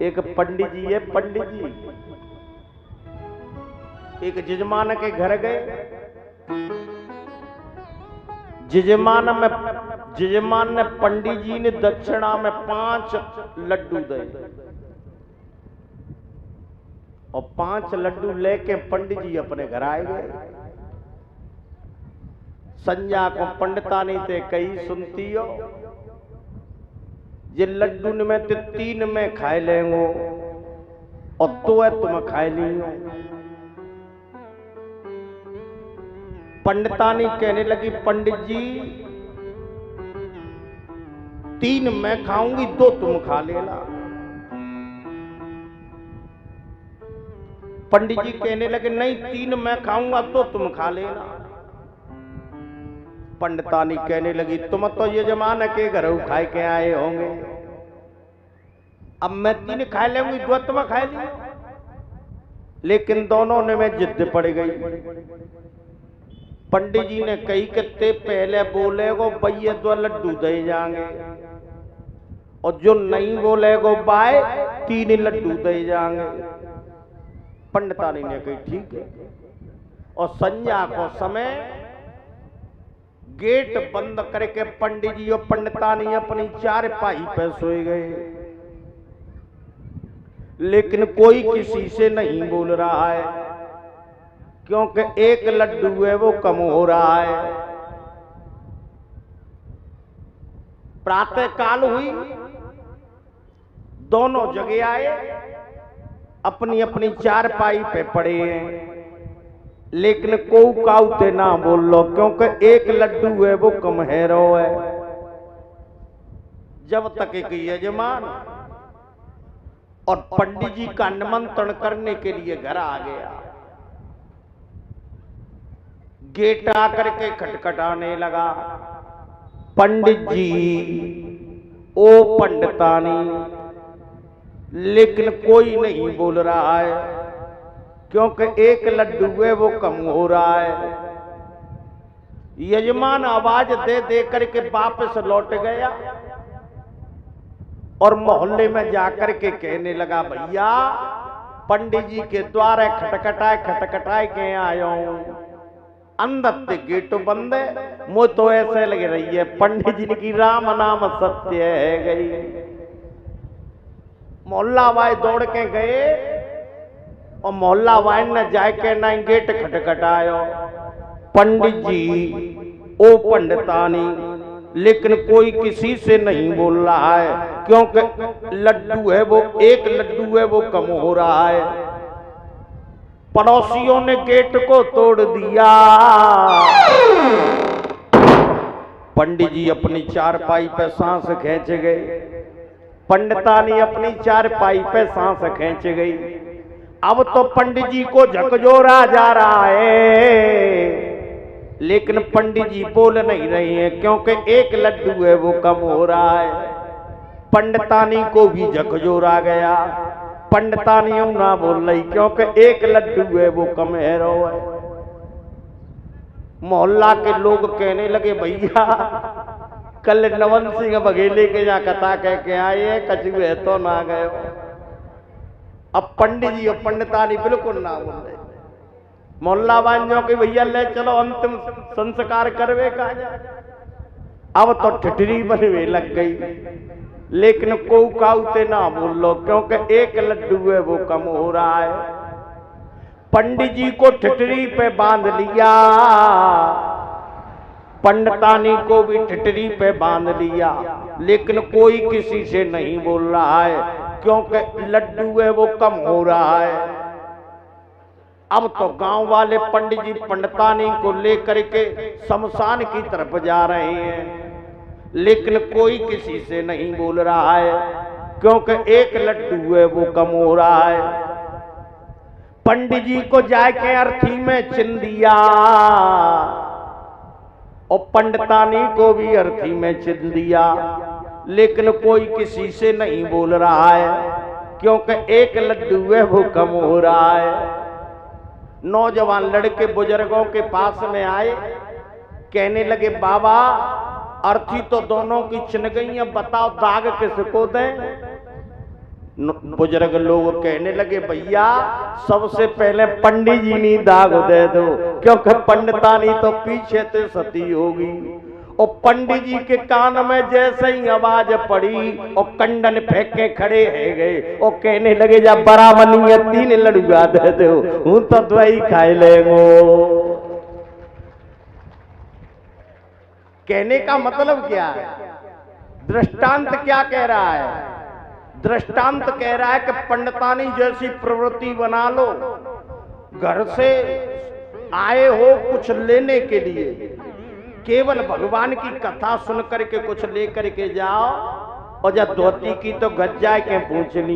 एक पंडित जी है, पंडित जी एक जजमान के घर गए। जजमान ने पंडित जी ने दक्षिणा में 5 लड्डू दे और 5 लड्डू लेके पंडित जी अपने घर आए गए। संज्ञा को पंडितानी ते कही सुनती हो, ये लड्डू में ते 3 में खाए लेंगो और तो है तुम खाए लियो। पंडितानी कहने लगी, पंडित जी 3 मैं खाऊंगी, 2 तुम खा लेना। पंडित जी कहने लगे, नहीं 3 मैं खाऊंगा, 2 तुम खा लेना। पंडितानी कहने लगी, तुम तो यजमान के घर खाए के आए होंगे, अब मैं 3 खा लेंगी, 2 तुम खा लियो। लेकिन दोनों ने में जिद पड़ गई। पंडित जी ने कही कि ते पहले बोलेगो भैया 2 लड्डू दे जाएंगे और जो नहीं बोलेगो बाय 3 लड्डू दे जाएंगे। पंडितानी ने कही ठीक है। और संध्या को समय गेट बंद करके पंडित जी और पंडितानी अपनी चारपाई पे सोए गए। लेकिन कोई किसी से नहीं बोल रहा है, क्योंकि 1 लड्डू है वो कम हो रहा है। प्रातः काल हुई, दोनों जगह आए, अपनी अपनी चारपाई पे पड़े हैं। लेकिन को काउते ना बोल लो, क्योंकि 1 लड्डू है वो कम है रो है। जब तक एक यजमान और पंडित जी का निमंत्रण करने के लिए घर आ गया। गेट आकर के खटखटाने लगा। पंडित जी, ओ पंडितानी, लेकिन कोई नहीं बोल रहा है, क्योंकि 1 लड्डू है वो कम हो रहा है। यजमान आवाज दे दे करके वापस लौट गया और मोहल्ले में जाकर के कहने लगा, भैया पंडित जी के द्वारे खटखटाए के आया हूं, अंदर से गेट बंद है। मुझे तो ऐसे लग रही है पंडित जी की राम नाम सत्य है गई। मोहल्ला वाले दौड़ के गए और मोहल्ला वाले ने जाके ना गेट खटखटायो। पंडित जी, ओ पंडितानी, लेकिन कोई किसी से नहीं बोल रहा है, क्योंकि लड्डू है वो 1 लड्डू है वो कम हो रहा है। पड़ोसियों ने गेट को तोड़ दिया। पंडित जी अपनी चारपाई पे सांस खींच गए, पंडितानी अपनी चारपाई पे सांस खींच गई। अब तो पंडित जी को झकझोरा जा रहा है, लेकिन पंडित जी बोल नहीं रहे हैं, क्योंकि 1 लड्डू है वो कम हो रहा है। पंडितानी को भी झकझोरा गया। पंडितानी ना बोल रही, क्योंकि 1 लड्डू है वो कम है रो है। मोहल्ला के लोग कहने लगे, भैया कल नवन सिंह बघेले के यहाँ कथा कह के आए, कछु है तो ना गए। अब पंडित जी और पंडितानी बिल्कुल ना बोल रहे। मोहल्ला वालों के भैया ले चलो अंतिम संस्कार करवे का। अब तो ठिठरी बनवे लग गई। लेकिन को काउते ना बोल लो, क्योंकि 1 लड्डू है वो कम हो रहा है। पंडित जी को ठिठरी पे बांध लिया, पंडितानी को भी ठिठरी पे बांध लिया, लेकिन कोई किसी से नहीं बोल रहा है, क्योंकि लड्डू है वो कम हो रहा है। अब तो गांव वाले पंडित जी पंडितानी को लेकर के शमशान की तरफ जा रहे हैं, लेकिन कोई किसी से नहीं बोल रहा है, क्योंकि 1 लड्डू है वो कम हो रहा है। पंडित जी को जाके अर्थी में चिन दिया और पंडितानी को भी अर्थी में चिन दिया, लेकिन कोई किसी से नहीं बोल रहा है, क्योंकि 1 लड्डू है वो कम हो रहा है। नौजवान लड़के बुजुर्गों के पास में आए, कहने लगे, बाबा अर्थी तो दोनों की छिन गई, अब बताओ दाग किसको दें। बुजुर्ग लोग कहने लगे भैया सबसे पहले पंडित जी ने दाग दे दो, क्योंकि पंडितानी तो पीछे से सती होगी। और पंडित जी के कान में जैसे ही आवाज पड़ी और कंडन फेंक के खड़े है गए और कहने लगे जा बरामनी 3 लड़ुआ दे दो, हूं तो दवाई खाए लेंगो। कहने का मतलब क्या है? दृष्टांत क्या कह रहा है? दृष्टांत कह रहा है कि पंडितानी जैसी प्रवृत्ति बना लो, घर से आए हो कुछ लेने के लिए, केवल भगवान की कथा सुन करके कुछ लेकर के जाओ, और जब धोती की तो गज्जा के पूछनी